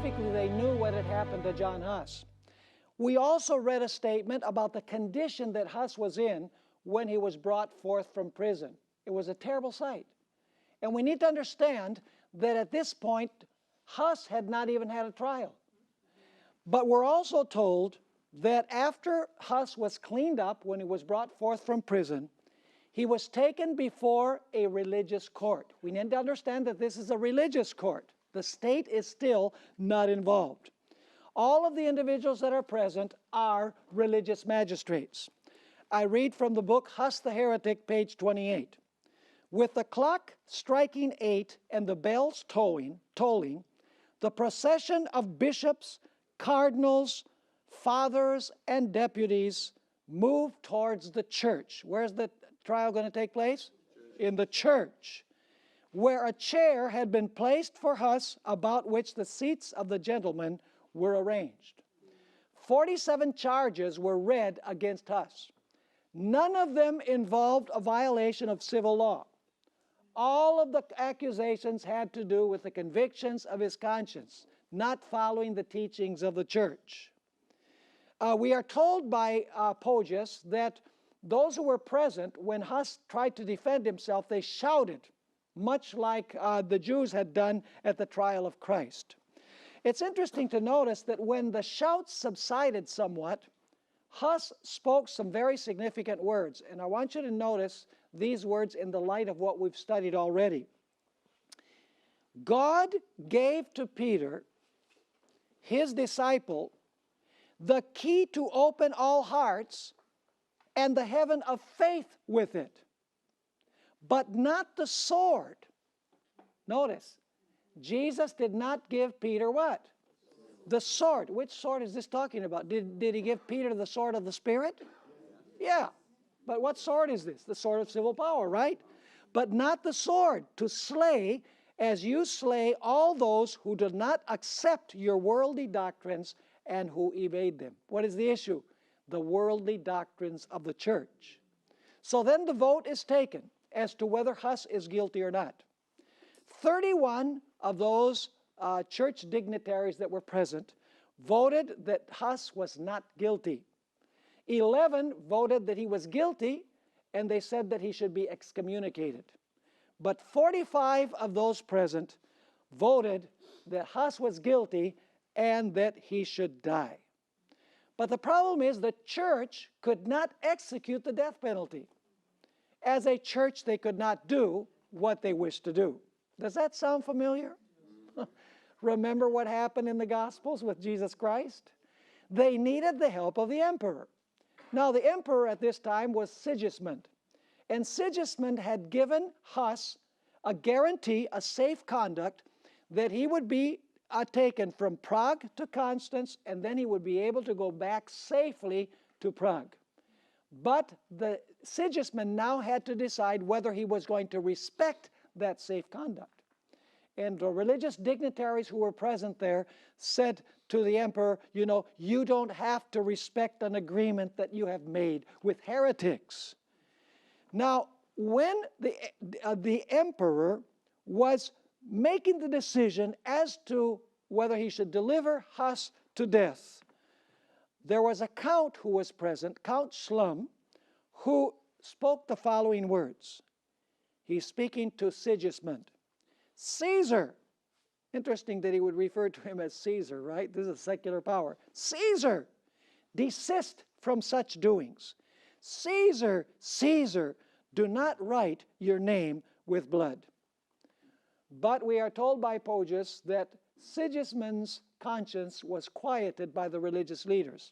specifically they knew what had happened to John Huss. We also read a statement about the condition that Huss was in when he was brought forth from prison. It was a terrible sight. And we need to understand that at this point, Huss had not even had a trial. But we're also told that after Huss was cleaned up, when he was brought forth from prison, he was taken before a religious court. We need to understand that this is a religious court. The state is still not involved. All of the individuals that are present are religious magistrates. I read from the book Huss the Heretic, page 28. With the clock striking 8 and the bells tolling, the procession of bishops, cardinals, fathers, and deputies moved towards the church. Where's the trial going to take place? In the church, where a chair had been placed for Huss, about which the seats of the gentlemen were arranged. 47 charges were read against Huss. None of them involved a violation of civil law. All of the accusations had to do with the convictions of his conscience, not following the teachings of the church. We are told by Poggius that those who were present, when Huss tried to defend himself, they shouted, much like the Jews had done at the trial of Christ. It's interesting to notice that when the shouts subsided somewhat, Huss spoke some very significant words. And I want you to notice these words in the light of what we've studied already. God gave to Peter, his disciple, the key to open all hearts and the heaven of faith with it, but not the sword. Notice, Jesus did not give Peter what? The sword. Which sword is this talking about? Did he give Peter the sword of the Spirit? Yeah. But what sword is this? The sword of civil power, right? But not the sword to slay, as you slay all those who do not accept your worldly doctrines and who evade them. What is the issue? The worldly doctrines of the church. So then the vote is taken as to whether Huss is guilty or not. 31 of those church dignitaries that were present voted that Huss was not guilty. 11 voted that he was guilty, and they said that he should be excommunicated. But 45 of those present voted that Huss was guilty and that he should die. But the problem is the church could not execute the death penalty. As a church, they could not do what they wished to do. Does that sound familiar? Remember what happened in the Gospels with Jesus Christ? They needed the help of the emperor. Now, the emperor at this time was Sigismund. And Sigismund had given Huss a guarantee, a safe conduct, that he would be taken from Prague to Constance, and then he would be able to go back safely to Prague. But Sigismund now had to decide whether he was going to respect that safe conduct. And the religious dignitaries who were present there said to the emperor, you know, you don't have to respect an agreement that you have made with heretics. Now, when the emperor was making the decision as to whether he should deliver Huss to death, there was a count who was present, Count Schlum, who spoke the following words. He's speaking to Sigismund. Caesar, interesting that he would refer to him as Caesar, right? This is secular power. Caesar, desist from such doings. Caesar, Caesar, do not write your name with blood. But we are told by Poggius that Sigismund's conscience was quieted by the religious leaders.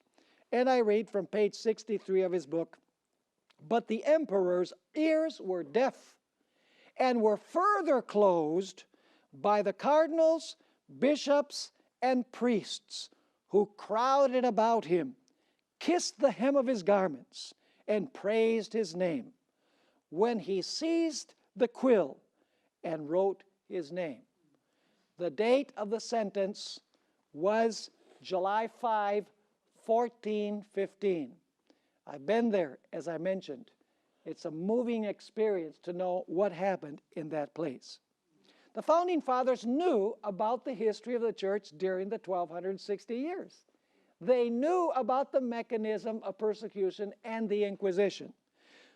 And I read from page 63 of his book, but the emperor's ears were deaf and were further closed by the cardinals, bishops, and priests who crowded about him, kissed the hem of his garments, and praised his name, when he seized the quill and wrote his name. The date of the sentence was July 5, 1415. I've been there, as I mentioned. It's a moving experience to know what happened in that place. The Founding Fathers knew about the history of the church during the 1260 years. They knew about the mechanism of persecution and the Inquisition.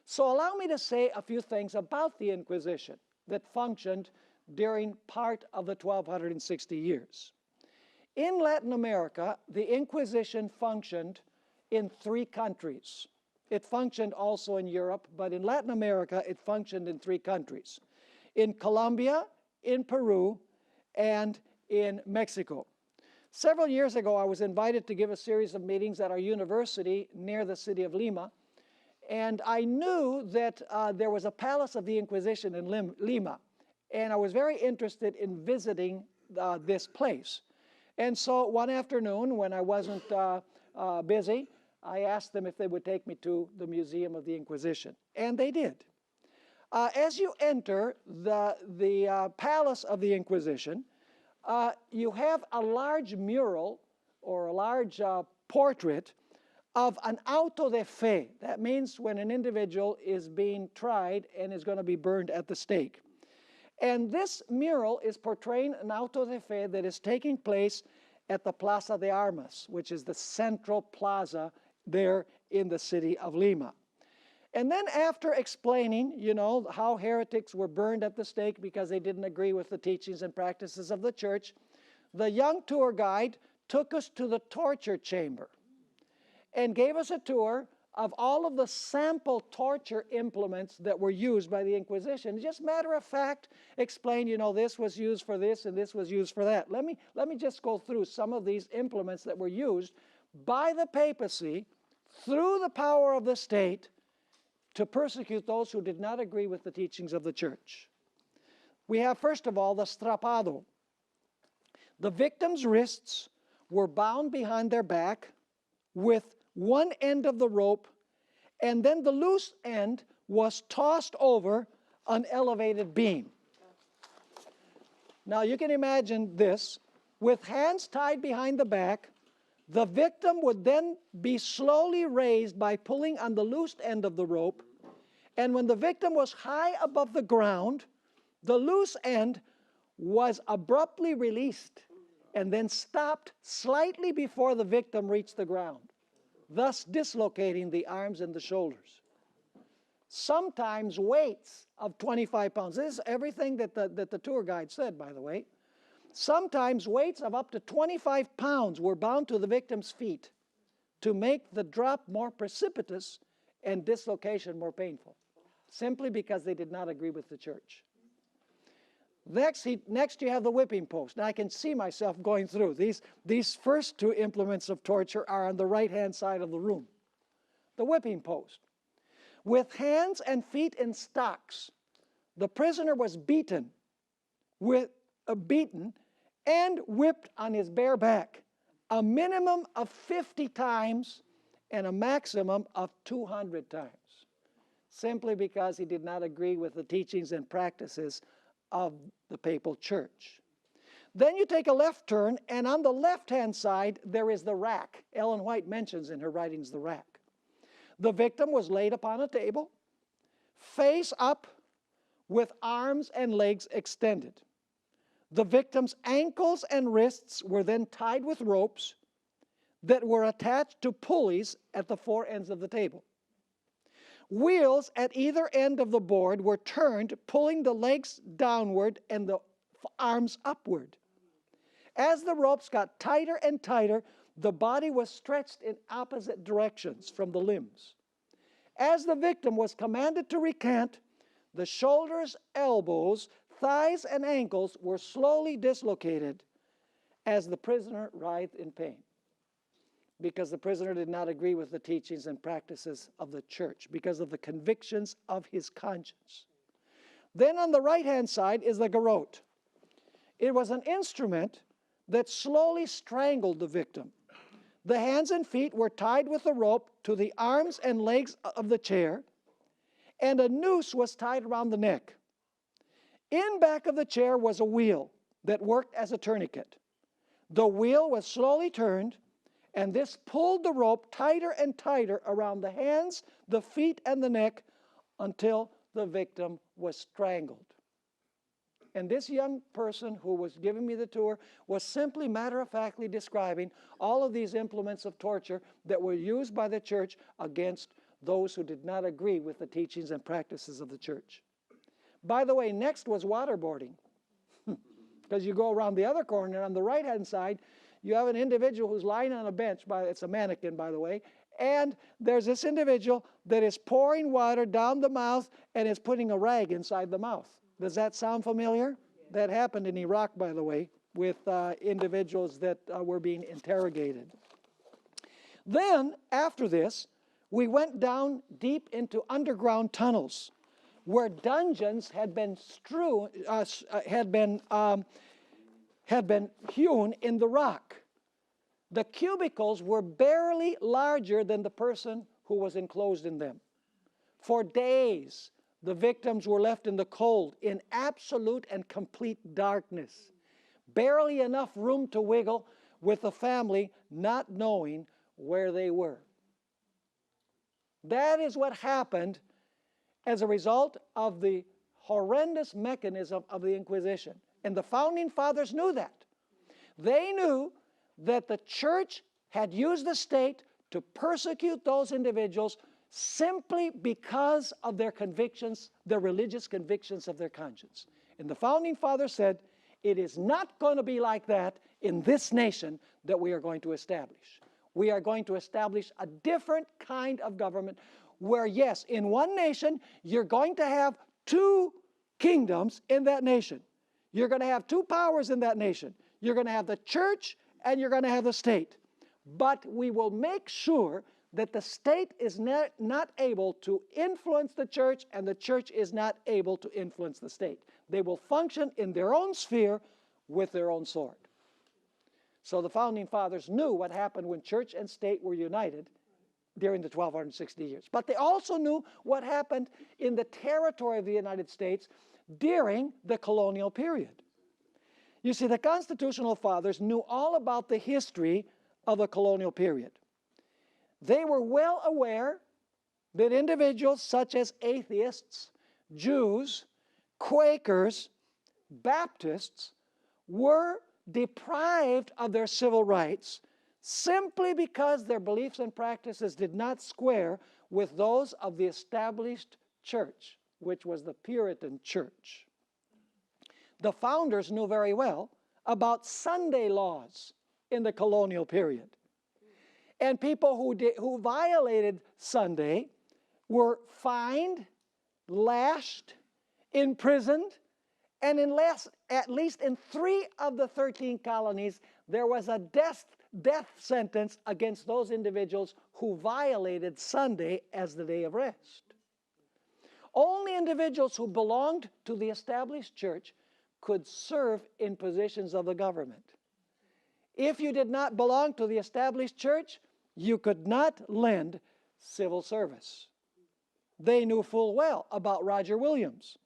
So allow me to say a few things about the Inquisition that functioned during part of the 1260 years. In Latin America, the Inquisition functioned in 3 countries. It functioned also in Europe, but in Latin America, it functioned in 3 countries. In Colombia, in Peru, and in Mexico. Several years ago, I was invited to give a series of meetings at our university near the city of Lima, and I knew that there was a palace of the Inquisition in Lima, and I was very interested in visiting this place. And so one afternoon, when I wasn't busy, I asked them if they would take me to the Museum of the Inquisition, and they did. As you enter the palace of the Inquisition, you have a large mural or a large portrait of an auto de fe. That means when an individual is being tried and is going to be burned at the stake. And this mural is portraying an auto de fe that is taking place at the Plaza de Armas, which is the central plaza there in the city of Lima. And then after explaining, you know, how heretics were burned at the stake because they didn't agree with the teachings and practices of the church, the young tour guide took us to the torture chamber and gave us a tour of all of the sample torture implements that were used by the Inquisition. Just matter of fact, explain, you know, this was used for this and this was used for that. Let me just go through some of these implements that were used by the papacy through the power of the state to persecute those who did not agree with the teachings of the church. We have, first of all, the strapado. The victim's wrists were bound behind their back with one end of the rope, and then the loose end was tossed over an elevated beam. Now you can imagine this. With hands tied behind the back, the victim would then be slowly raised by pulling on the loose end of the rope, and when the victim was high above the ground, the loose end was abruptly released and then stopped slightly before the victim reached the ground, thus dislocating the arms and the shoulders. Sometimes weights of 25 pounds. This is everything that the tour guide said, by the way. Sometimes weights of up to 25 pounds were bound to the victim's feet to make the drop more precipitous and dislocation more painful, simply because they did not agree with the church. Next you have the whipping post. Now I can see myself going through. These first 2 implements of torture are on the right-hand side of the room. The whipping post. With hands and feet in stocks, the prisoner was beaten and whipped on his bare back, a minimum of 50 times and a maximum of 200 times, simply because he did not agree with the teachings and practices of the papal church. Then you take a left turn, and on the left-hand side, there is the rack. Ellen White mentions in her writings the rack. The victim was laid upon a table, face up, with arms and legs extended. The victim's ankles and wrists were then tied with ropes that were attached to pulleys at the 4 ends of the table. Wheels at either end of the board were turned, pulling the legs downward and the arms upward. As the ropes got tighter and tighter, the body was stretched in opposite directions from the limbs. As the victim was commanded to recant, the shoulders, elbows, thighs, and ankles were slowly dislocated as the prisoner writhed in pain, because the prisoner did not agree with the teachings and practices of the church, because of the convictions of his conscience. Then on the right-hand side is the garrote. It was an instrument that slowly strangled the victim. The hands and feet were tied with a rope to the arms and legs of the chair, and a noose was tied around the neck. In back of the chair was a wheel that worked as a tourniquet. The wheel was slowly turned, and this pulled the rope tighter and tighter around the hands, the feet, and the neck until the victim was strangled. And this young person who was giving me the tour was simply matter-of-factly describing all of these implements of torture that were used by the church against those who did not agree with the teachings and practices of the church. By the way, next was waterboarding. Because you go around the other corner, on the right-hand side, you have an individual who's lying on a bench. It's a mannequin, by the way. And there's this individual that is pouring water down the mouth and is putting a rag inside the mouth. Does that sound familiar? That happened in Iraq, by the way, with individuals that were being interrogated. Then, after this, we went down deep into underground tunnels where dungeons had been hewn in the rock. The cubicles were barely larger than the person who was enclosed in them. For days, the victims were left in the cold, in absolute and complete darkness. Barely enough room to wiggle, with the family not knowing where they were. That is what happened as a result of the horrendous mechanism of the Inquisition. And the Founding Fathers knew that. They knew that the church had used the state to persecute those individuals simply because of their convictions, their religious convictions of their conscience. And the Founding Fathers said, it is not going to be like that in this nation that we are going to establish. We are going to establish a different kind of government where, yes, in one nation, you're going to have two kingdoms in that nation. You're going to have two powers in that nation. You're going to have the church and you're going to have the state. But we will make sure that the state is not able to influence the church and the church is not able to influence the state. They will function in their own sphere with their own sword. So the Founding Fathers knew what happened when church and state were united during the 1260 years. But they also knew what happened in the territory of the United States during the colonial period. You see, the Constitutional Fathers knew all about the history of the colonial period. They were well aware that individuals such as atheists, Jews, Quakers, Baptists were deprived of their civil rights simply because their beliefs and practices did not square with those of the established church, which was the Puritan church. The founders knew very well about Sunday laws in the colonial period. And people who violated Sunday were fined, lashed, imprisoned, and at least in 3 of the 13 colonies, there was a death sentence against those individuals who violated Sunday as the day of rest. Only individuals who belonged to the established church could serve in positions of the government. If you did not belong to the established church, you could not lend civil service. They knew full well about Roger Williams,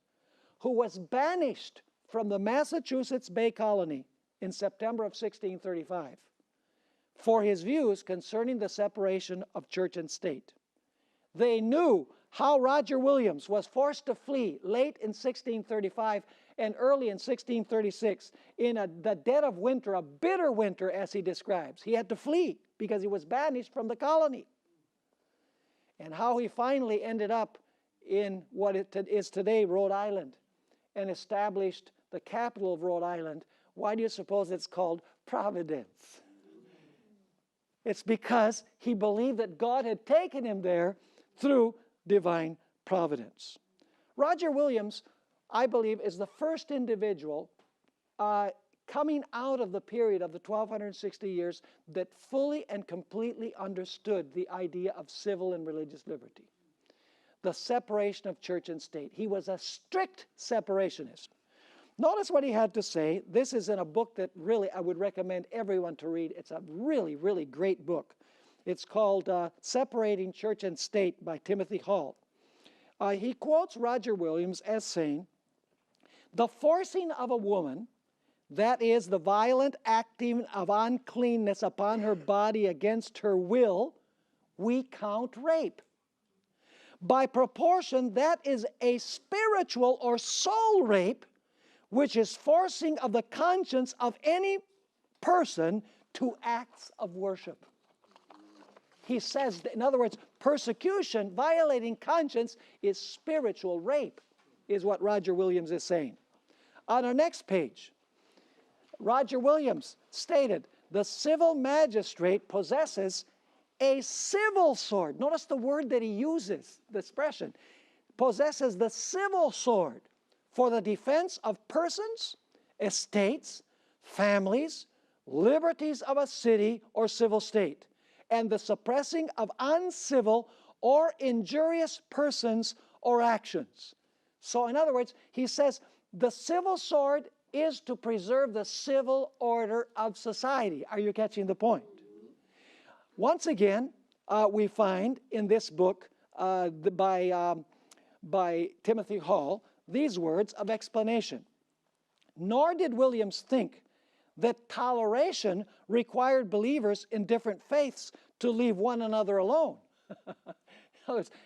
who was banished from the Massachusetts Bay Colony in September of 1635 for his views concerning the separation of church and state. They knew how Roger Williams was forced to flee late in 1635 and early in 1636 in the dead of winter, a bitter winter as he describes. He had to flee because he was banished from the colony. And how he finally ended up in what it is today, Rhode Island, and established the capital of Rhode Island. Why do you suppose it's called Providence? It's because he believed that God had taken him there through divine providence. Roger Williams, I believe, is the first individual coming out of the period of the 1260 years that fully and completely understood the idea of civil and religious liberty, the separation of church and state. He was a strict separationist. Notice what he had to say. This is in a book that really I would recommend everyone to read. It's a really, really great book. It's called Separating Church and State by Timothy Hall. He quotes Roger Williams as saying, "The forcing of a woman, that is, the violent acting of uncleanness upon her body against her will, we count rape. By proportion, that is a spiritual or soul rape, which is forcing of the conscience of any person to acts of worship. He says, in other words, persecution, violating conscience, is spiritual rape, is what Roger Williams is saying. On our next page, Roger Williams stated, the civil magistrate possesses a civil sword. Notice the word that he uses, the expression. Possesses the civil sword for the defense of persons, estates, families, liberties of a city or civil state, and the suppressing of uncivil or injurious persons or actions. So in other words, he says the civil sword is to preserve the civil order of society. Are you catching the point? Once again, we find in this book by Timothy Hall these words of explanation. Nor did Williams think that toleration required believers in different faiths to leave one another alone.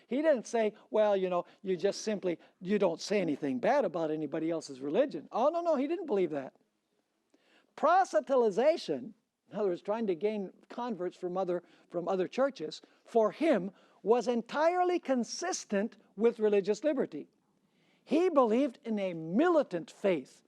He didn't say, well, you know, you just simply, you don't say anything bad about anybody else's religion. Oh, no, he didn't believe that. Proselytization, in other words, trying to gain converts from other churches, for him was entirely consistent with religious liberty. He believed in a militant faith,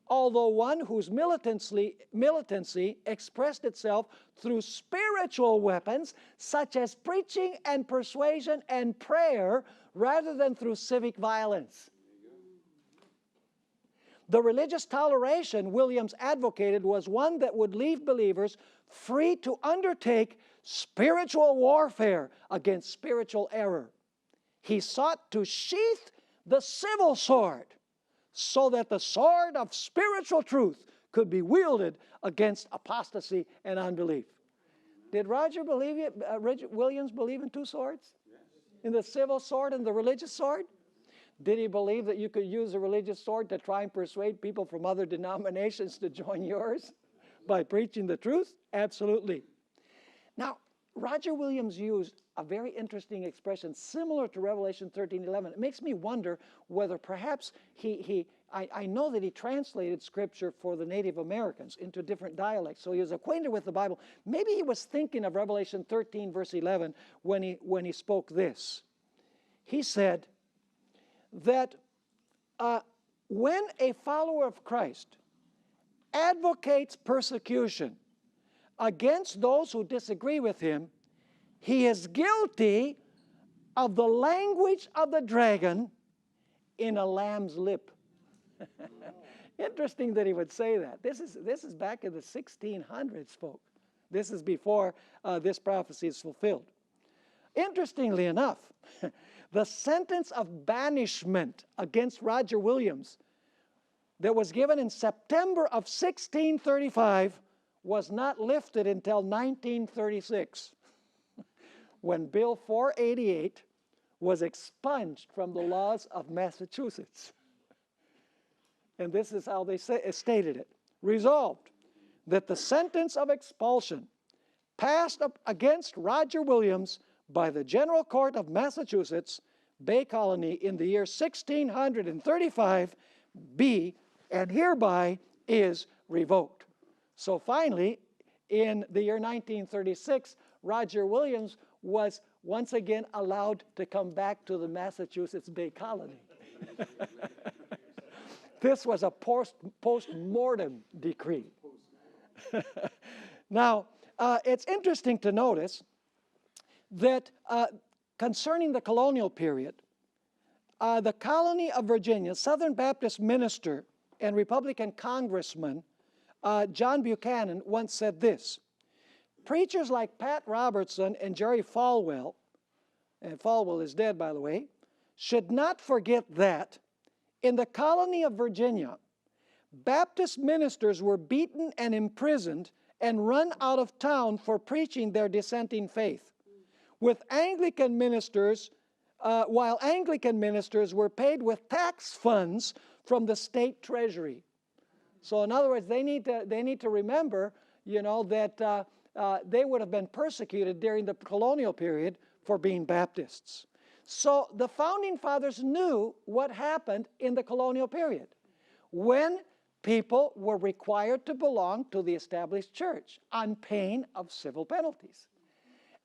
although one whose militancy expressed itself through spiritual weapons such as preaching and persuasion and prayer rather than through civic violence. The religious toleration Williams advocated was one that would leave believers free to undertake spiritual warfare against spiritual error. He sought to sheath the civil sword so that the sword of spiritual truth could be wielded against apostasy and unbelief. Did Williams believe in two swords? Yes. In the civil sword and the religious sword? Did he believe that you could use a religious sword to try and persuade people from other denominations to join yours by preaching the truth? Absolutely. Now, Roger Williams used a very interesting expression similar to Revelation 13:11. It makes me wonder whether perhaps I know that he translated Scripture for the Native Americans into different dialects, so he was acquainted with the Bible. Maybe he was thinking of Revelation 13, verse 11, when he spoke this. He said that when a follower of Christ advocates persecution against those who disagree with him, he is guilty of the language of the dragon in a lamb's lip. Interesting that he would say that. This is back in the 1600s, folks. This is before this prophecy is fulfilled. Interestingly enough, the sentence of banishment against Roger Williams that was given in September of 1635 was not lifted until 1936, when Bill 488 was expunged from the laws of Massachusetts. And this is how they stated it. Resolved that the sentence of expulsion passed against Roger Williams by the General Court of Massachusetts, Bay Colony, in the year 1635 be and hereby is revoked. So finally, in the year 1936, Roger Williams was once again allowed to come back to the Massachusetts Bay Colony. This was a post-mortem decree. Now, it's interesting to notice that concerning the colonial period, the colony of Virginia, Southern Baptist minister and Republican congressman John Buchanan once said this: preachers like Pat Robertson and Jerry Falwell, and Falwell is dead, by the way, should not forget that in the colony of Virginia, Baptist ministers were beaten and imprisoned and run out of town for preaching their dissenting faith, with Anglican ministers, while Anglican ministers were paid with tax funds from the state treasury. So in other words, they need to remember, you know, that they would have been persecuted during the colonial period for being Baptists. So the Founding Fathers knew what happened in the colonial period. when people were required to belong to the established church on pain of civil penalties.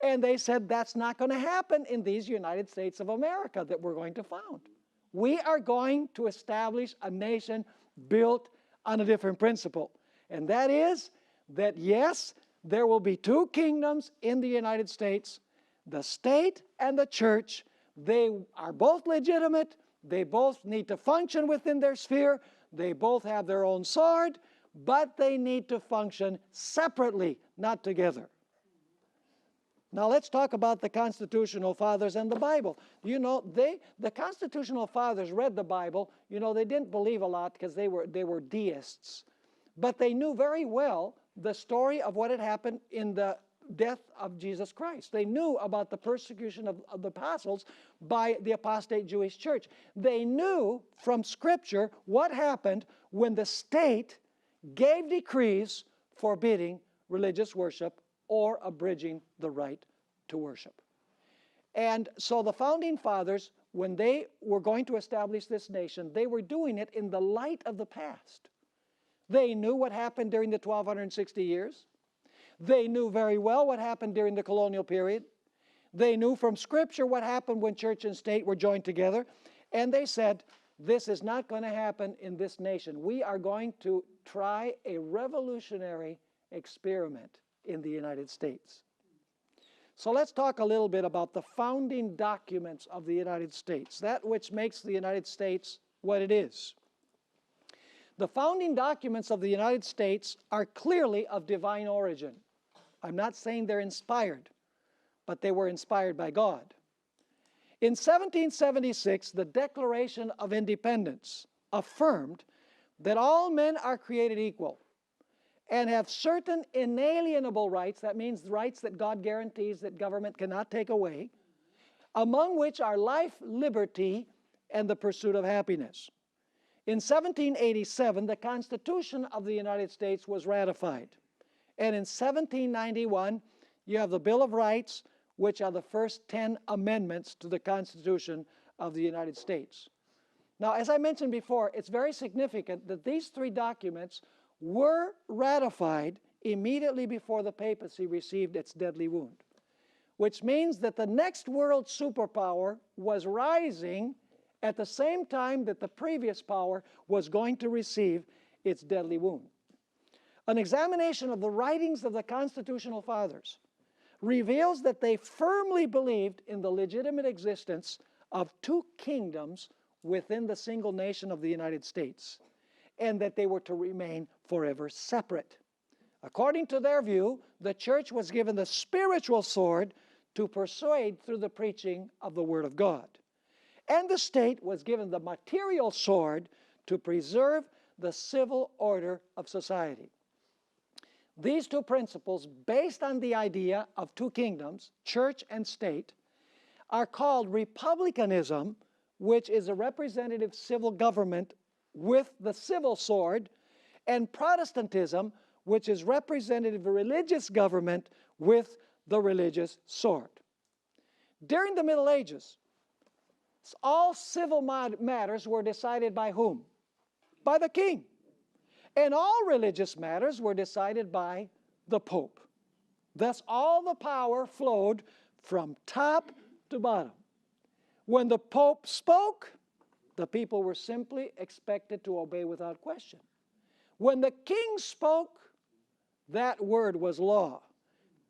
And they said that's not going to happen in these United States of America that we're going to found. We are going to establish a nation built on a different principle. And that is that, yes, there will be two kingdoms in the United States, the state and the church. They are both legitimate. They both need to function within their sphere. They both have their own sword, but they need to function separately, not together. Now let's talk about the Constitutional Fathers and the Bible. You know, the Constitutional Fathers read the Bible. You know, they didn't believe a lot because they were deists. But they knew very well the story of what had happened in the death of Jesus Christ. They knew about the persecution of the apostles by the apostate Jewish church. They knew from Scripture what happened when the state gave decrees forbidding religious worship or abridging the right to worship. And so the Founding Fathers, when they were going to establish this nation, they were doing it in the light of the past. They knew what happened during the 1260 years. They knew very well what happened during the colonial period. They knew from Scripture what happened when church and state were joined together. And they said, this is not going to happen in this nation. We are going to try a revolutionary experiment in the United States. So let's talk a little bit about the founding documents of the United States, that which makes the United States what it is. The founding documents of the United States are clearly of divine origin. I'm not saying they're inspired, but they were inspired by God. In 1776, the Declaration of Independence affirmed that all men are created equal and have certain inalienable rights, that means rights that God guarantees that government cannot take away, among which are life, liberty, and the pursuit of happiness. In 1787, the Constitution of the United States was ratified. And in 1791, you have the Bill of Rights, which are the first 10 amendments to the Constitution of the United States. Now, as I mentioned before, it's very significant that these three documents were ratified immediately before the papacy received its deadly wound, which means that the next world superpower was rising at the same time that the previous power was going to receive its deadly wound. An examination of the writings of the Constitutional Fathers reveals that they firmly believed in the legitimate existence of two kingdoms within the single nation of the United States, and that they were to remain forever separate. According to their view, the church was given the spiritual sword to persuade through the preaching of the Word of God, and the state was given the material sword to preserve the civil order of society. These two principles, based on the idea of two kingdoms, church and state, are called republicanism, which is a representative civil government with the civil sword, and Protestantism, which is representative religious government with the religious sword. During the Middle Ages, all civil matters were decided by whom? By the king. And all religious matters were decided by the Pope. Thus, all the power flowed from top to bottom. When the Pope spoke, the people were simply expected to obey without question. When the king spoke, that word was law.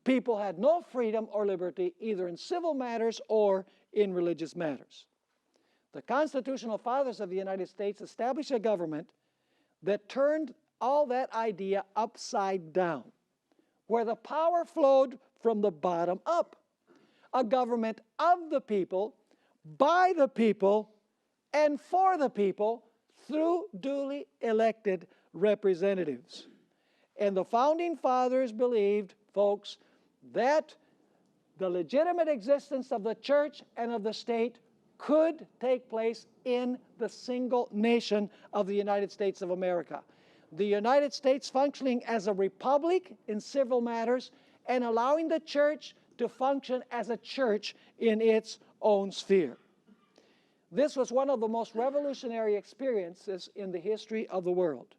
People had no freedom or liberty either in civil matters or in religious matters. The Constitutional Fathers of the United States established a government that turned all that idea upside down, where the power flowed from the bottom up. A government of the people, by the people, and for the people through duly elected representatives. And the Founding Fathers believed, folks, that the legitimate existence of the church and of the state could take place in the single nation of the United States of America. The United States functioning as a republic in civil matters and allowing the church to function as a church in its own sphere. This was one of the most revolutionary experiences in the history of the world.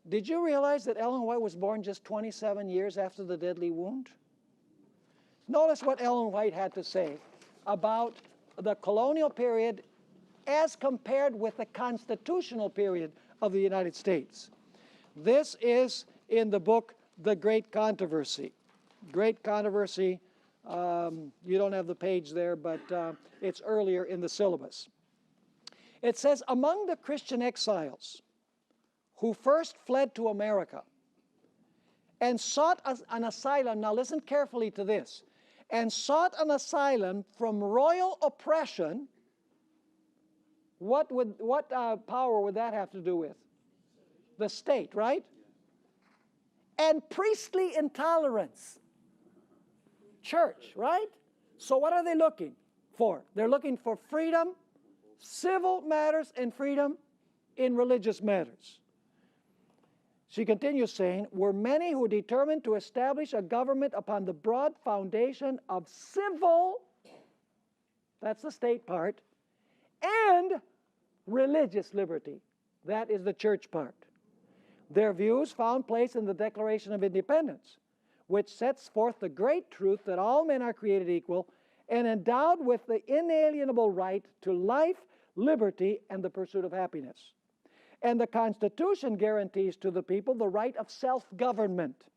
Did you realize that Ellen White was born just 27 years after the deadly wound? Notice what Ellen White had to say about the colonial period as compared with the constitutional period of the United States. This is in the book, The Great Controversy. Great Controversy, you don't have the page there, but it's earlier in the syllabus. It says, among the Christian exiles who first fled to America and sought an asylum, now listen carefully to this, and sought an asylum from royal oppression, what power would that have to do with? The state, right? And priestly intolerance. Church, right? So what are they looking for? They're looking for freedom, civil matters, and freedom in religious matters. She continues saying, were many who determined to establish a government upon the broad foundation of civil, that's the state part, and religious liberty. That is the church part. Their views found place in the Declaration of Independence, which sets forth the great truth that all men are created equal and endowed with the inalienable right to life, liberty, and the pursuit of happiness. And the Constitution guarantees to the people the right of self-government,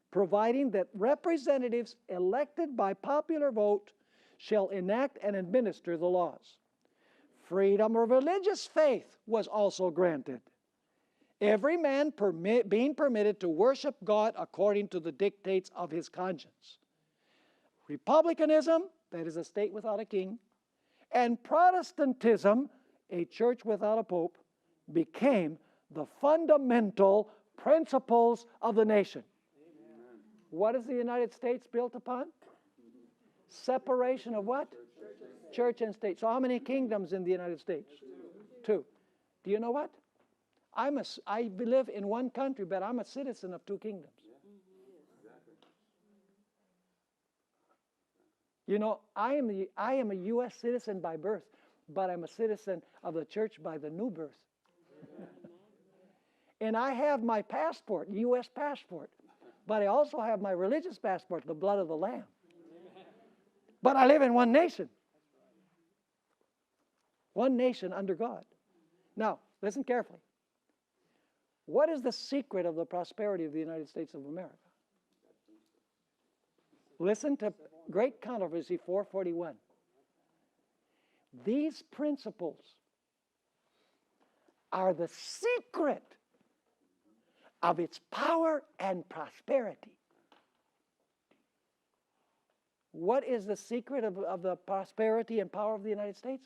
providing that representatives elected by popular vote shall enact and administer the laws. Freedom of religious faith was also granted, every man being permitted to worship God according to the dictates of his conscience. Republicanism, that is a state without a king, and Protestantism, a church without a pope, became the fundamental principles of the nation. Amen. What is the United States built upon? Separation of what? Church and state. So how many kingdoms in the United States? Two. Do you know what? I live in one country, but I'm a citizen of two kingdoms. You know, I am a U.S. citizen by birth, but I'm a citizen of the church by the new birth. And I have my passport, U.S. passport, but I also have my religious passport, the blood of the Lamb. But I live in one nation. One nation under God. Now, listen carefully. What is the secret of the prosperity of the United States of America? Listen to Great Controversy 441. These principles are the secret of its power and prosperity. What is the secret of the prosperity and power of the United States?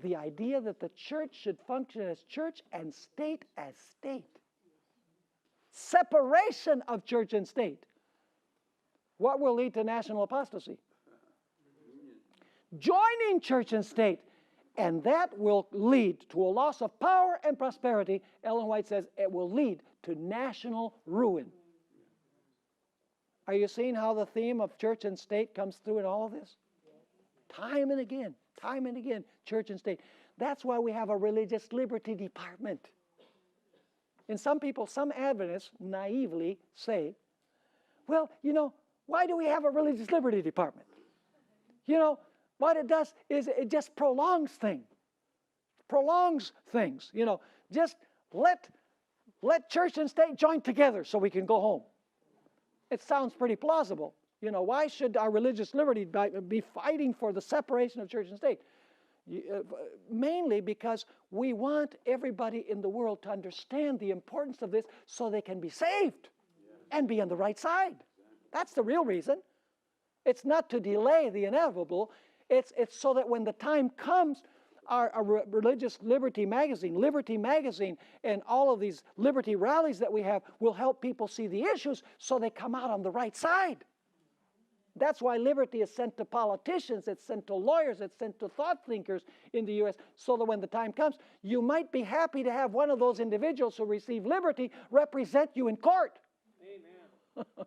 The idea that the church should function as church and state as state. Separation of church and state. What will lead to national apostasy? Joining church and state. And that will lead to a loss of power and prosperity. Ellen White says it will lead to national ruin. Are you seeing how the theme of church and state comes through in all of this? Time and again, church and state. That's why we have a religious liberty department. And some people, some Adventists naively say, well, you know, why do we have a religious liberty department? You know, what it does is it just prolongs things. You know, just let church and state join together so we can go home. It sounds pretty plausible. You know, why should our religious liberty be fighting for the separation of church and state? Mainly because we want everybody in the world to understand the importance of this so they can be saved and be on the right side. That's the real reason. It's not to delay the inevitable. It's so that when the time comes, our religious liberty magazine, and all of these liberty rallies that we have will help people see the issues so they come out on the right side. That's why liberty is sent to politicians, it's sent to lawyers, it's sent to thought thinkers in the U.S., so that when the time comes, you might be happy to have one of those individuals who receive liberty represent you in court. Amen.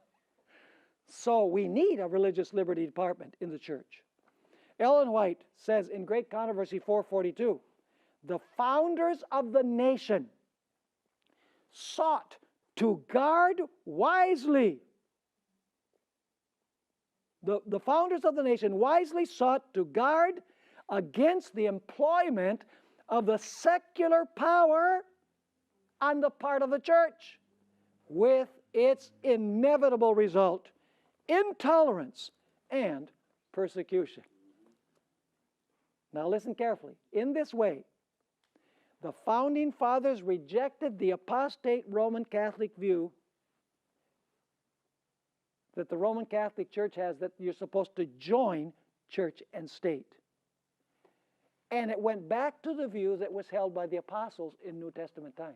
So we need a religious liberty department in the church. Ellen White says in Great Controversy 442, the founders of the nation sought to guard wisely. The founders of the nation wisely sought to guard against the employment of the secular power on the part of the church, with its inevitable result, intolerance and persecution. Now listen carefully. In this way, the founding fathers rejected the apostate Roman Catholic view that the Roman Catholic Church has, that you're supposed to join church and state. And it went back to the view that was held by the apostles in New Testament times.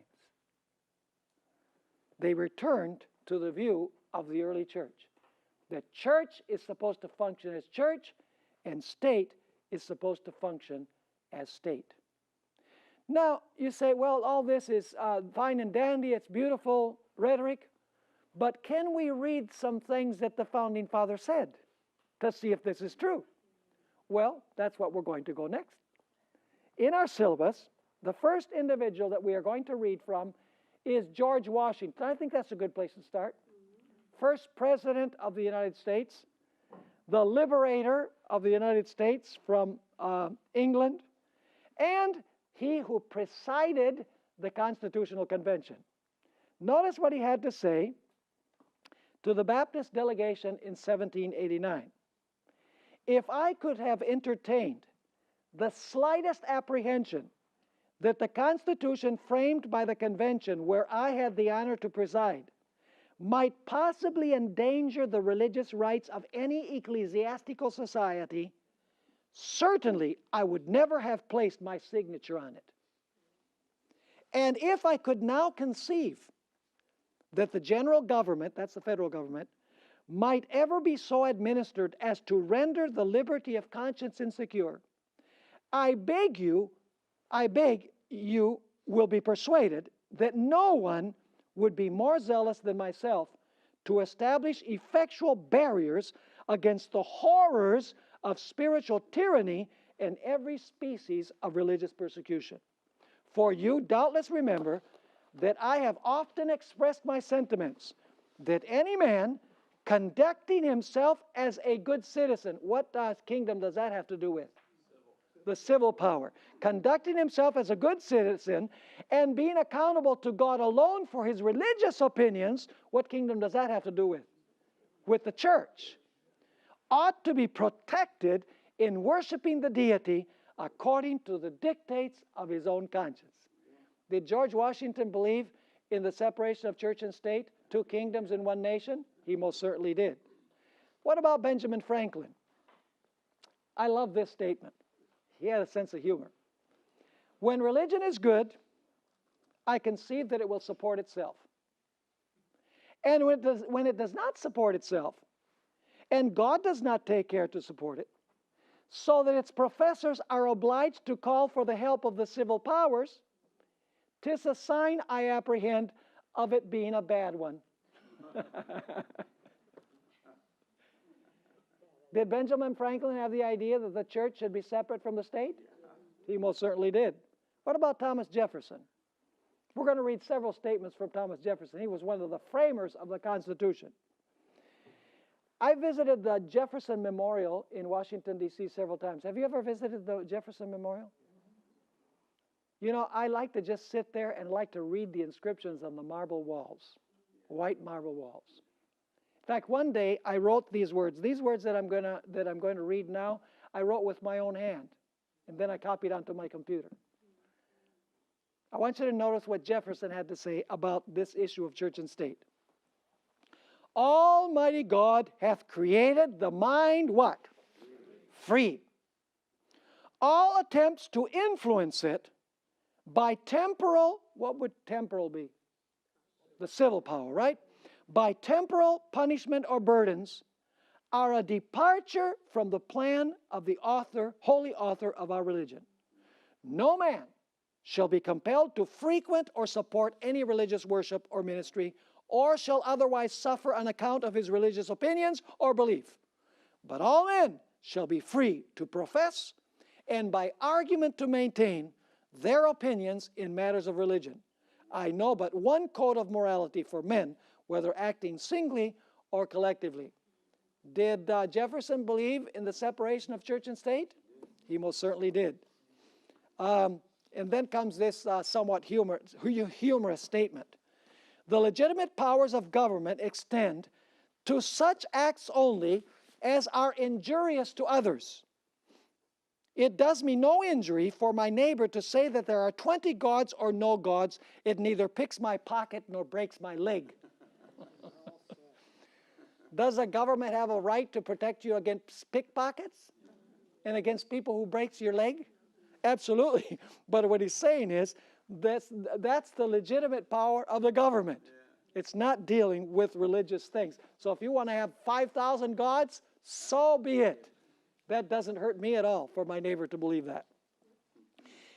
They returned to the view of the early church. The church is supposed to function as church, and state is supposed to function as state. Now, you say, well, all this is fine and dandy, it's beautiful rhetoric, but can we read some things that the founding fathers said to see if this is true? Well, that's what we're going to go next. In our syllabus, the first individual that we are going to read from is George Washington. I think that's a good place to start. First President of the United States, the liberator of the United States from England, and he who presided the Constitutional Convention. Notice what he had to say to the Baptist delegation in 1789. If I could have entertained the slightest apprehension that the Constitution framed by the Convention, where I had the honor to preside, might possibly endanger the religious rights of any ecclesiastical society, certainly I would never have placed my signature on it. And if I could now conceive that the general government, that's the federal government, might ever be so administered as to render the liberty of conscience insecure, I beg you will be persuaded that no one would be more zealous than myself to establish effectual barriers against the horrors of spiritual tyranny and every species of religious persecution. For you doubtless remember that I have often expressed my sentiments that any man conducting himself as a good citizen, what kingdom does that have to do with? The civil power. Conducting himself as a good citizen and being accountable to God alone for his religious opinions, what kingdom does that have to do with? With the church. Ought to be protected in worshiping the deity according to the dictates of his own conscience. Did George Washington believe in the separation of church and state, two kingdoms in one nation? He most certainly did. What about Benjamin Franklin? I love this statement. He had a sense of humor. When religion is good, I conceive that it will support itself. And when it does not support itself, and God does not take care to support it, so that its professors are obliged to call for the help of the civil powers, 'tis a sign, I apprehend, of it being a bad one. Did Benjamin Franklin have the idea that the church should be separate from the state? He most certainly did. What about Thomas Jefferson? We're going to read several statements from Thomas Jefferson. He was one of the framers of the Constitution. I visited the Jefferson Memorial in Washington, D.C. several times. Have you ever visited the Jefferson Memorial? You know, I like to just sit there and like to read the inscriptions on the marble walls, white marble walls. In fact, one day I wrote these words that I'm going to read now, I wrote with my own hand, and then I copied onto my computer. I want you to notice what Jefferson had to say about this issue of church and state. Almighty God hath created the mind what? Free. All attempts to influence it by temporal, what would temporal be? The civil power, right? By temporal punishment or burdens are a departure from the plan of the author, holy author of our religion. No man shall be compelled to frequent or support any religious worship or ministry, or shall otherwise suffer on account of his religious opinions or belief. But all men shall be free to profess and by argument to maintain their opinions in matters of religion. I know but one code of morality for men, whether acting singly or collectively. Did Jefferson believe in the separation of church and state? He most certainly did. And then comes this somewhat humorous statement. The legitimate powers of government extend to such acts only as are injurious to others. It does me no injury for my neighbor to say that there are 20 gods or no gods. It neither picks my pocket nor breaks my leg. Does the government have a right to protect you against pickpockets and against people who breaks your leg? Absolutely. But what he's saying is that's the legitimate power of the government. It's not dealing with religious things. So if you want to have 5,000 gods, so be it. That doesn't hurt me at all for my neighbor to believe that.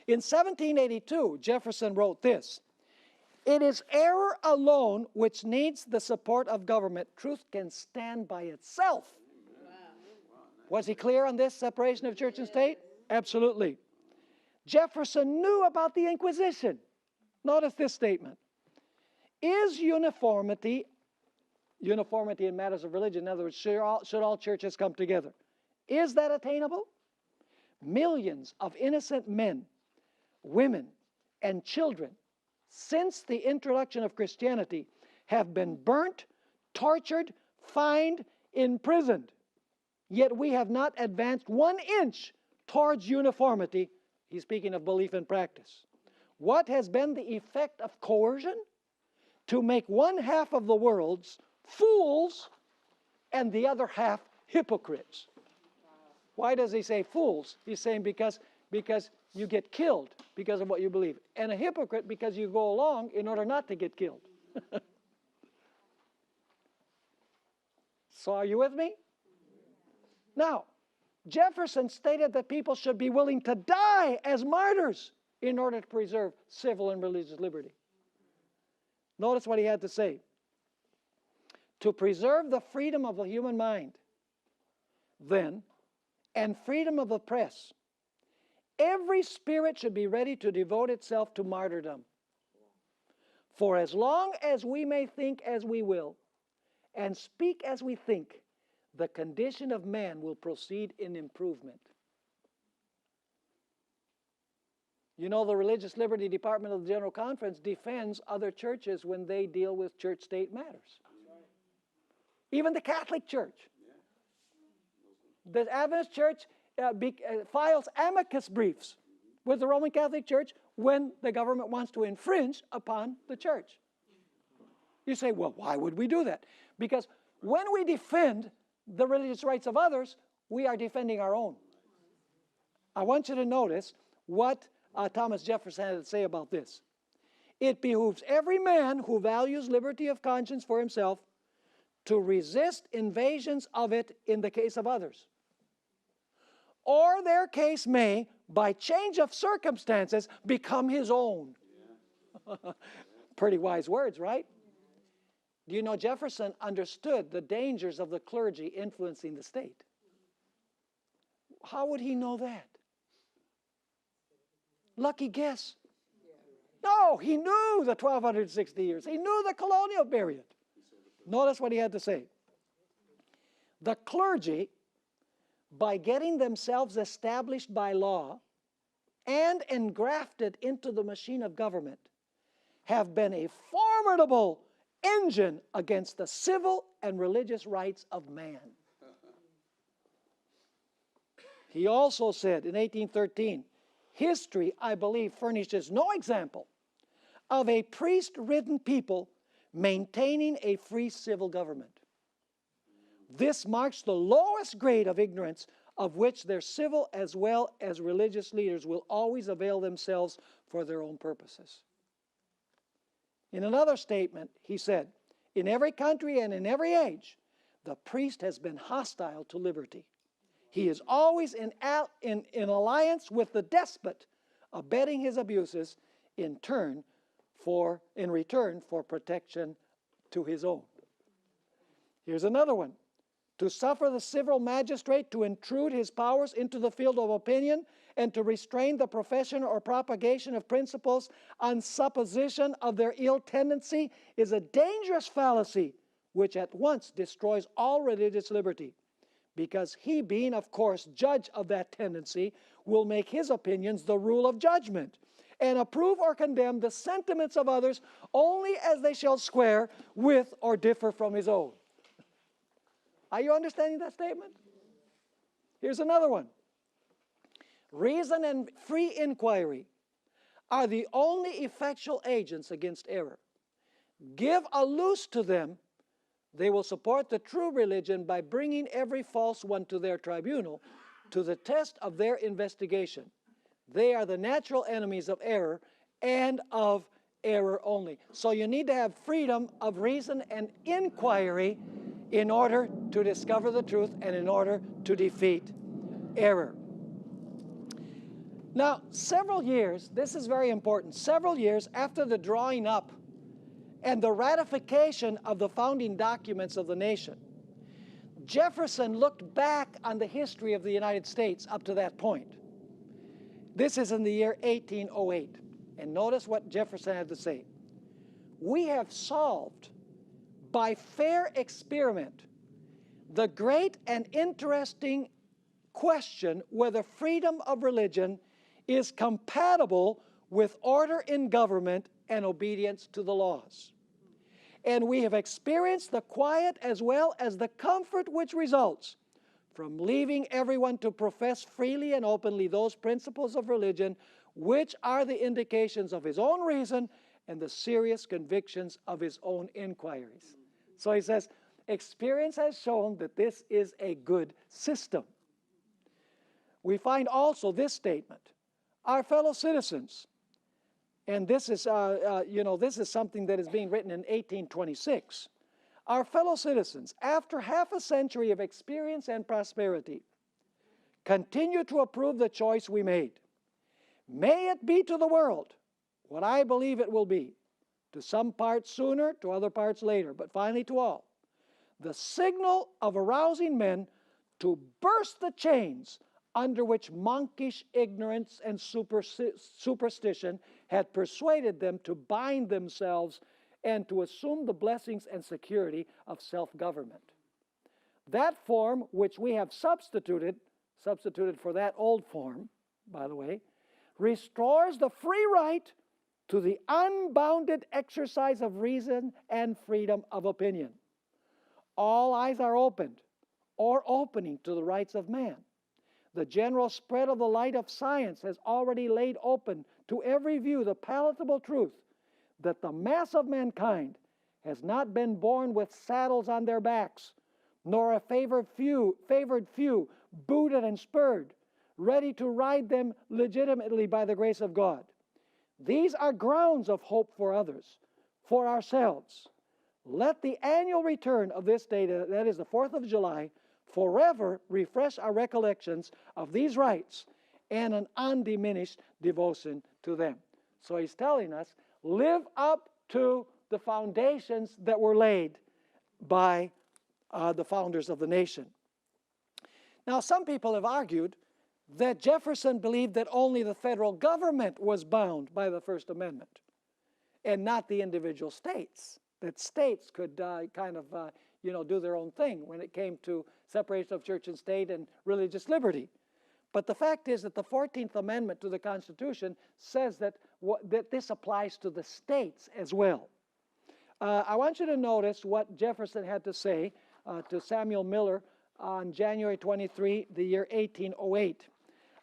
In 1782, Jefferson wrote this: "It is error alone which needs the support of government. Truth can stand by itself." Was he clear on this separation of church and state? Absolutely. Jefferson knew about the Inquisition. Notice this statement. Is uniformity in matters of religion, in other words, should all churches come together, is that attainable? Millions of innocent men, women, and children since the introduction of Christianity have been burnt, tortured, fined, imprisoned. Yet we have not advanced 1 inch towards uniformity. He's speaking of belief and practice. What has been the effect of coercion? To make one half of the world's fools and the other half hypocrites. Why does he say fools? He's saying because you get killed because of what you believe. And a hypocrite because you go along in order not to get killed. So are you with me? Now, Jefferson stated that people should be willing to die as martyrs in order to preserve civil and religious liberty. Notice what he had to say. To preserve the freedom of the human mind, then, and freedom of the press, every spirit should be ready to devote itself to martyrdom. For as long as we may think as we will, and speak as we think, the condition of man will proceed in improvement. You know, the Religious Liberty Department of the General Conference defends other churches when they deal with church-state matters. Even the Catholic Church. The Adventist Church files amicus briefs with the Roman Catholic Church when the government wants to infringe upon the church. You say, well, why would we do that? Because when we defend the religious rights of others, we are defending our own. I want you to notice what Thomas Jefferson had to say about this. It behooves every man who values liberty of conscience for himself to resist invasions of it in the case of others. Or their case may, by change of circumstances, become his own. Yeah. Pretty wise words, right? Do you know Jefferson understood the dangers of the clergy influencing the state? How would he know that? Lucky guess. No, he knew the 1260 years. He knew the colonial period. Notice what he had to say. The clergy, by getting themselves established by law and engrafted into the machine of government, have been a formidable engine against the civil and religious rights of man. He also said in 1813, history, I believe, furnishes no example of a priest-ridden people maintaining a free civil government. This marks the lowest grade of ignorance of which their civil as well as religious leaders will always avail themselves for their own purposes. In another statement, he said, in every country and in every age, the priest has been hostile to liberty. He is always in alliance with the despot, abetting his abuses in return for protection to his own. Here's another one. to suffer the civil magistrate to intrude his powers into the field of opinion and to restrain the profession or propagation of principles on supposition of their ill tendency is a dangerous fallacy which at once destroys all religious liberty, because he, being of course judge of that tendency, will make his opinions the rule of judgment, and approve or condemn the sentiments of others only as they shall square with or differ from his own. Are you understanding that statement? Here's another one. Reason and free inquiry are the only effectual agents against error. Give a loose to them, they will support the true religion by bringing every false one to their tribunal, to the test of their investigation. They are the natural enemies of error and of error only. So you need to have freedom of reason and inquiry in order to discover the truth and in order to defeat error. Now, several years, this is very important, several years after the drawing up and the ratification of the founding documents of the nation, Jefferson looked back on the history of the United States up to that point. This is in the year 1808. And notice what Jefferson had to say. We have solved by fair experiment the great and interesting question whether freedom of religion is compatible with order in government and obedience to the laws. And we have experienced the quiet as well as the comfort which results from leaving everyone to profess freely and openly those principles of religion which are the indications of his own reason and the serious convictions of his own inquiries. So he says, experience has shown that this is a good system. We find also this statement, our fellow citizens, and this is, this is something that is being written in 1826. Our fellow citizens, after half a century of experience and prosperity, continue to approve the choice we made. May it be to the world what I believe it will be, to some parts sooner, to other parts later, but finally to all, the signal of arousing men to burst the chains under which monkish ignorance and superstition had persuaded them to bind themselves and to assume the blessings and security of self-government. That form which we have substituted for that old form, by the way, restores the free right to the unbounded exercise of reason and freedom of opinion. All eyes are opened or opening to the rights of man. The general spread of the light of science has already laid open to every view the palatable truth that the mass of mankind has not been born with saddles on their backs, nor a favored few booted and spurred, ready to ride them legitimately by the grace of God. These are grounds of hope for others, for ourselves. Let the annual return of this day, that is the 4th of July, forever refresh our recollections of these rights and an undiminished devotion to them. So he's telling us, live up to the foundations that were laid by the founders of the nation. Now, some people have argued that Jefferson believed that only the federal government was bound by the First Amendment and not the individual states, that states could do their own thing when it came to separation of church and state and religious liberty. But the fact is that the 14th Amendment to the Constitution says that this applies to the states as well. I want you to notice what Jefferson had to say to Samuel Miller on January 23, the year 1808.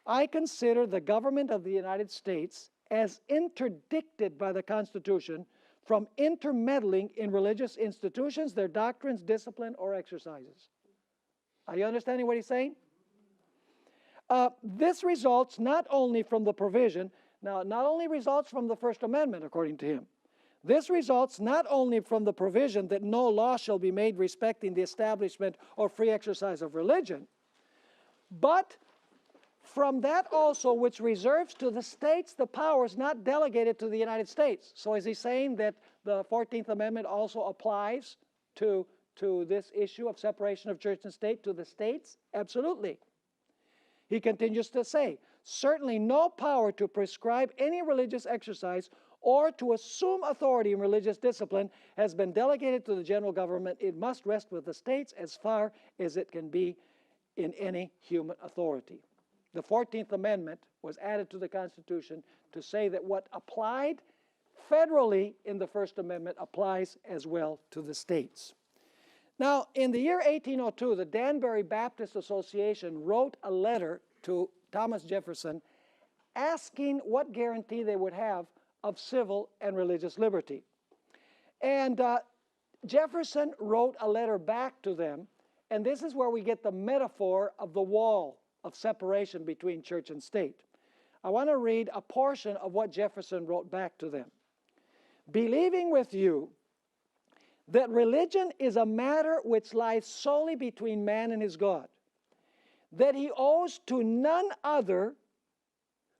I consider the government of the United States as interdicted by the Constitution from intermeddling in religious institutions, their doctrines, discipline, or exercises. Are you understanding what he's saying? This results not only from the provision, not only results from the First Amendment, according to him. This results not only from the provision that no law shall be made respecting the establishment or free exercise of religion, but from that also which reserves to the states the powers not delegated to the United States. So is he saying that the 14th Amendment also applies to to this issue of separation of church and state to the states? Absolutely. He continues to say, certainly no power to prescribe any religious exercise or to assume authority in religious discipline has been delegated to the general government. It must rest with the states as far as it can be in any human authority. The 14th Amendment was added to the Constitution to say that what applied federally in the First Amendment applies as well to the states. Now, in the year 1802, the Danbury Baptist Association wrote a letter to Thomas Jefferson asking what guarantee they would have of civil and religious liberty. And Jefferson wrote a letter back to them, and this is where we get the metaphor of the wall of separation between church and state. I want to read a portion of what Jefferson wrote back to them. Believing with you that religion is a matter which lies solely between man and his God, that he owes to none other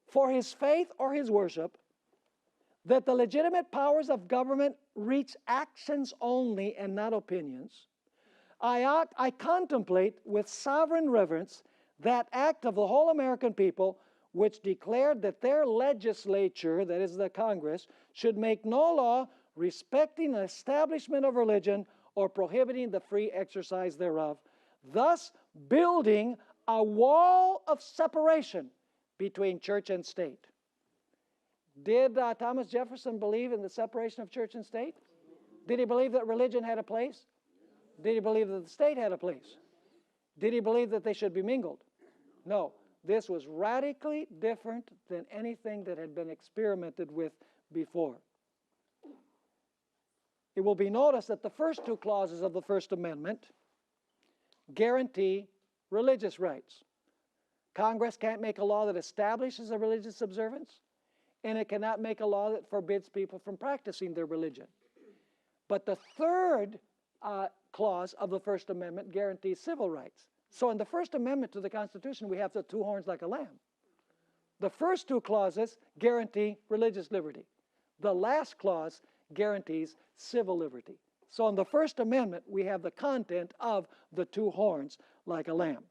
for his faith or his worship, that the legitimate powers of government reach actions only and not opinions, I contemplate with sovereign reverence that act of the whole American people which declared that their legislature, that is the Congress, should make no law respecting the establishment of religion or prohibiting the free exercise thereof, thus building a wall of separation between church and state. Did Thomas Jefferson believe in the separation of church and state? Did he believe that religion had a place? Did he believe that the state had a place? Did he believe that they should be mingled? No. This was radically different than anything that had been experimented with before. It will be noticed that the first two clauses of the First Amendment guarantee religious rights. Congress can't make a law that establishes a religious observance, and it cannot make a law that forbids people from practicing their religion. But the third clause of the First Amendment guarantees civil rights. So in the First Amendment to the Constitution, we have the two horns like a lamb. The first two clauses guarantee religious liberty. The last clause guarantees civil liberty. So in the First Amendment, we have the content of the two horns like a lamb.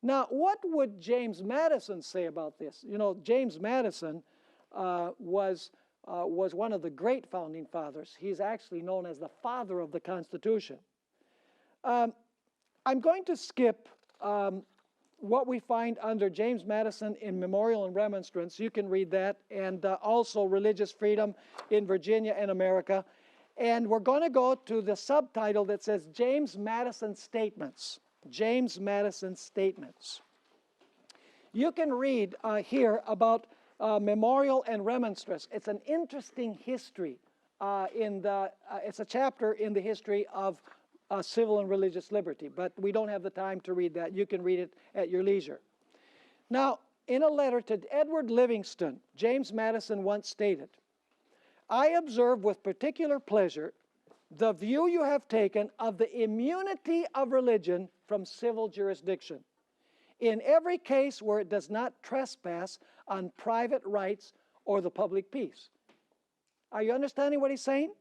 Now, what would James Madison say about this? You know, James Madison was one of the great founding fathers. He's actually known as the father of the Constitution. I'm going to skip what we find under James Madison in Memorial and Remonstrance. You can read that, and also Religious Freedom in Virginia and America. And we're going to go to the subtitle that says James Madison Statements. James Madison Statements. You can read here about Memorial and Remonstrance. It's an interesting history. It's a chapter in the history of civil and religious liberty, but we don't have the time to read that. You can read it at your leisure. Now, in a letter to Edward Livingston, James Madison once stated, I observe with particular pleasure the view you have taken of the immunity of religion from civil jurisdiction in every case where it does not trespass on private rights or the public peace. Are you understanding what he's saying?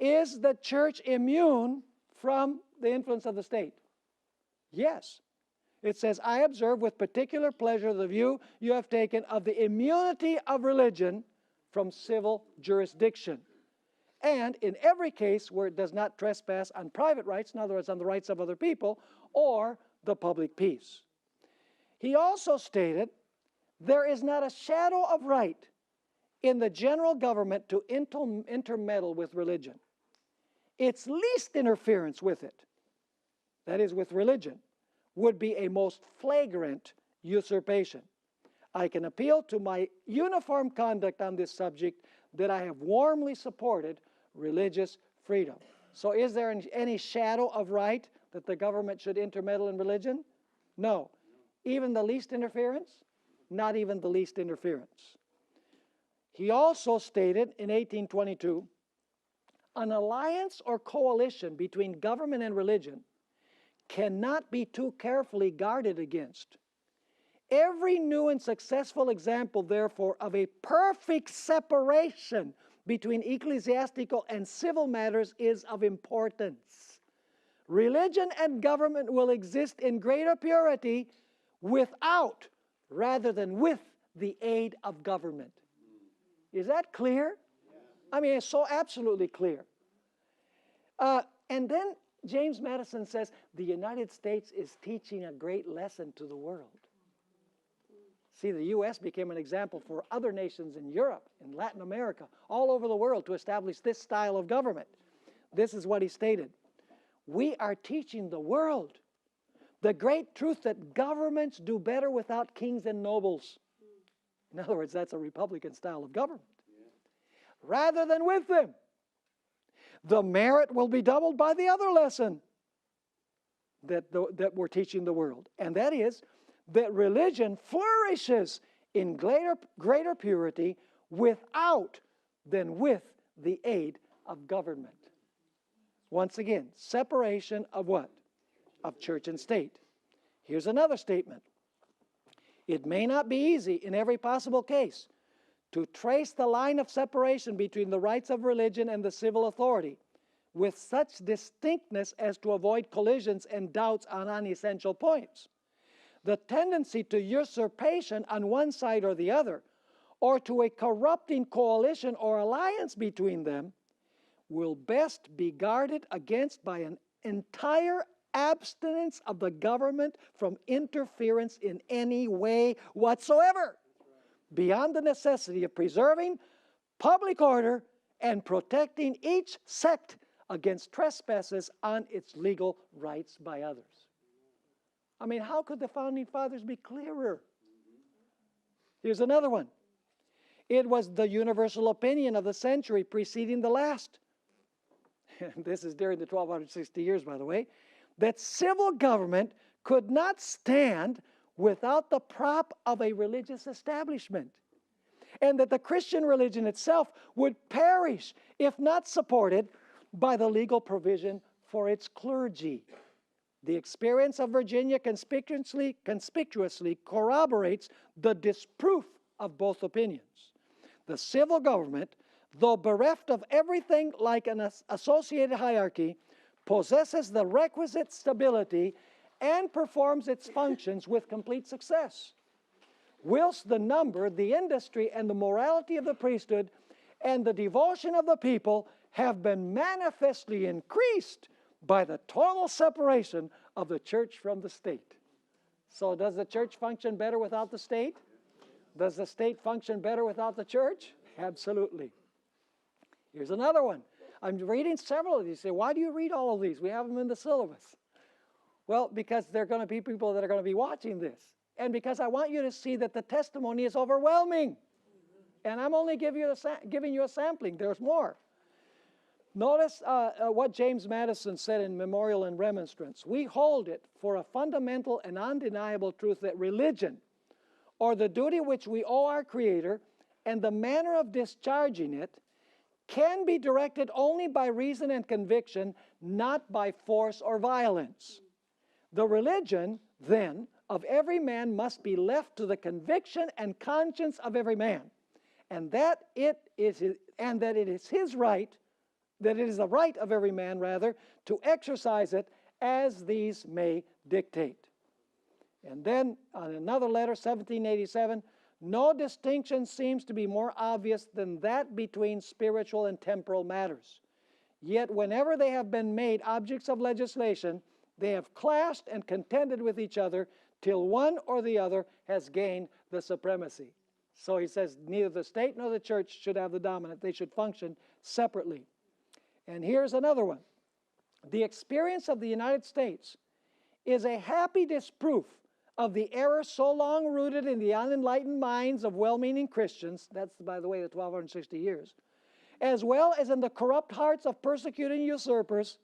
Is the church immune from the influence of the state? Yes. It says, I observe with particular pleasure the view you have taken of the immunity of religion from civil jurisdiction. And in every case where it does not trespass on private rights, in other words, on the rights of other people, or the public peace. He also stated, there is not a shadow of right in the general government to intermeddle with religion. Its least interference with it, that is with religion, would be a most flagrant usurpation. I can appeal to my uniform conduct on this subject that I have warmly supported religious freedom. So is there any shadow of right that the government should intermeddle in religion? No. Even the least interference? Not even the least interference. He also stated in 1822, an alliance or coalition between government and religion cannot be too carefully guarded against. Every new and successful example, therefore, of a perfect separation between ecclesiastical and civil matters is of importance. Religion and government will exist in greater purity without rather than with the aid of government. Is that clear? I mean, it's so absolutely clear. And then James Madison says, the United States is teaching a great lesson to the world. See, the U.S. became an example for other nations in Europe, in Latin America, all over the world to establish this style of government. This is what he stated. We are teaching the world the great truth that governments do better without kings and nobles. In other words, that's a Republican style of government. Rather than with them. The merit will be doubled by the other lesson that we're teaching the world. And that is that religion flourishes in greater purity without than with the aid of government. Once again, separation of what? Of church and state. Here's another statement. It may not be easy in every possible case to trace the line of separation between the rights of religion and the civil authority with such distinctness as to avoid collisions and doubts on unessential points. The tendency to usurpation on one side or the other, or to a corrupting coalition or alliance between them, will best be guarded against by an entire abstinence of the government from interference in any way whatsoever, beyond the necessity of preserving public order and protecting each sect against trespasses on its legal rights by others. I mean, how could the Founding Fathers be clearer? Here's another one. It was the universal opinion of the century preceding the last, this is during the 1260 years, by the way, that civil government could not stand without the prop of a religious establishment, and that the Christian religion itself would perish if not supported by the legal provision for its clergy. The experience of Virginia conspicuously corroborates the disproof of both opinions. The civil government, though bereft of everything like an associated hierarchy, possesses the requisite stability and performs its functions with complete success, whilst the number, the industry, and the morality of the priesthood and the devotion of the people have been manifestly increased by the total separation of the church from the state. So does the church function better without the state? Does the state function better without the church? Absolutely. Here's another one. I'm reading several of these. You say, why do you read all of these? We have them in the syllabus. Well, because there are going to be people that are going to be watching this. And because I want you to see that the testimony is overwhelming. And I'm only giving you a sampling. There's more. Notice what James Madison said in Memorial and Remonstrance. We hold it for a fundamental and undeniable truth that religion, or the duty which we owe our Creator, and the manner of discharging it, can be directed only by reason and conviction, not by force or violence. The religion, then, of every man must be left to the conviction and conscience of every man, and that it is the right of every man, rather, to exercise it as these may dictate. And then, on another letter, 1787, no distinction seems to be more obvious than that between spiritual and temporal matters. Yet whenever they have been made objects of legislation, they have clashed and contended with each other till one or the other has gained the supremacy. So he says neither the state nor the church should have the dominant. They should function separately. And here's another one. The experience of the United States is a happy disproof of the error so long rooted in the unenlightened minds of well-meaning Christians, that's, by the way, the 1260 years, as well as in the corrupt hearts of persecuting usurpers,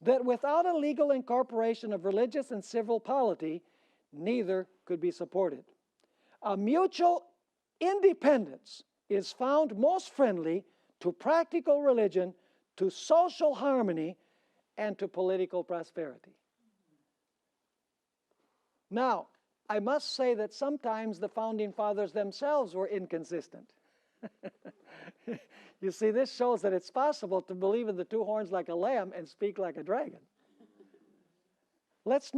that without a legal incorporation of religious and civil polity, neither could be supported. A mutual independence is found most friendly to practical religion, to social harmony, and to political prosperity. Now, I must say that sometimes the Founding Fathers themselves were inconsistent. You see, this shows that it's possible to believe in the two horns like a lamb and speak like a dragon. let's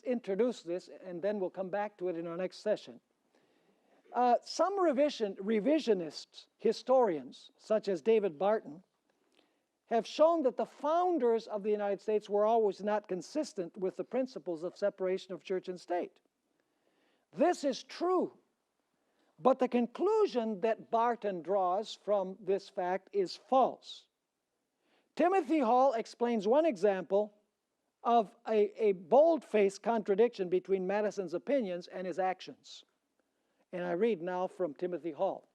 introduce this, and then we'll come back to it in our next session. Some revisionist historians, such as David Barton, have shown that the founders of the United States were always not consistent with the principles of separation of church and state. This is true, but the conclusion that Barton draws from this fact is false. Timothy Hall explains one example of a bold-faced contradiction between Madison's opinions and his actions. And I read now from Timothy Hall.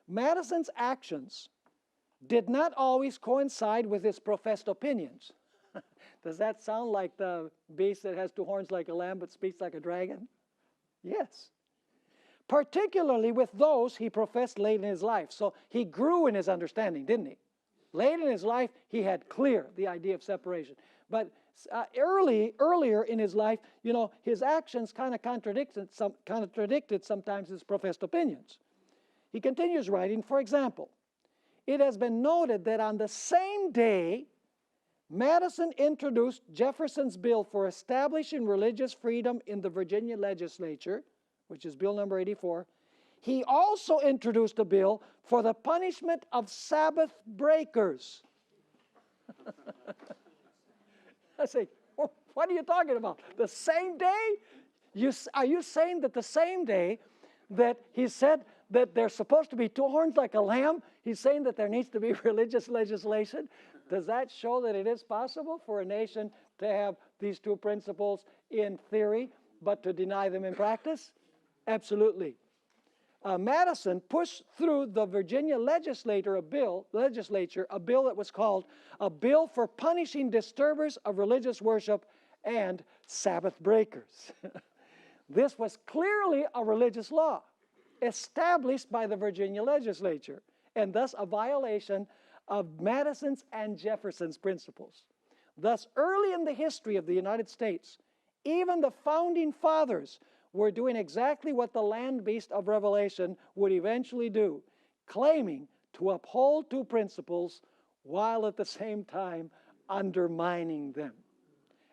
Madison's actions did not always coincide with his professed opinions. Does that sound like the beast that has two horns like a lamb but speaks like a dragon? Yes. Particularly with those he professed late in his life. So he grew in his understanding, didn't he? Late in his life, he had clear the idea of separation. But earlier in his life, you know, his actions kind of contradicted sometimes his professed opinions. He continues writing, for example, it has been noted that on the same day Madison introduced Jefferson's bill for establishing religious freedom in the Virginia legislature, which is Bill number 84, he also introduced a bill for the punishment of Sabbath breakers. I say, what are you talking about? The same day? Are you saying that the same day that he said that there's supposed to be two horns like a lamb, he's saying that there needs to be religious legislation? Does that show that it is possible for a nation to have these two principles in theory, but to deny them in practice? Absolutely. Madison pushed through the Virginia legislature a bill that was called a bill for punishing disturbers of religious worship and Sabbath breakers. This was clearly a religious law established by the Virginia legislature, and thus a violation of Madison's and Jefferson's principles. Thus, early in the history of the United States, even the founding fathers were doing exactly what the land beast of Revelation would eventually do, claiming to uphold two principles while at the same time undermining them.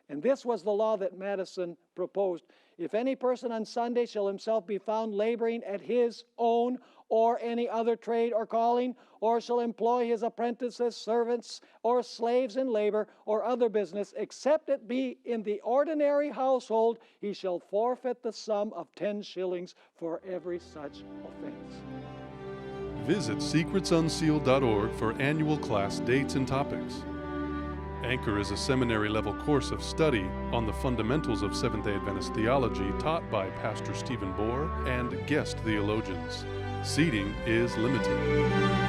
And this was the law that Madison proposed. If any person on Sunday shall himself be found laboring at his own or any other trade or calling, or shall employ his apprentices, servants, or slaves in labor, or other business, except it be in the ordinary household, he shall forfeit the sum of 10 shillings for every such offense. Visit secretsunsealed.org for annual class dates and topics. Anchor is a seminary-level course of study on the fundamentals of Seventh-day Adventist theology taught by Pastor Steven Bohr and guest theologians. Seating is limited.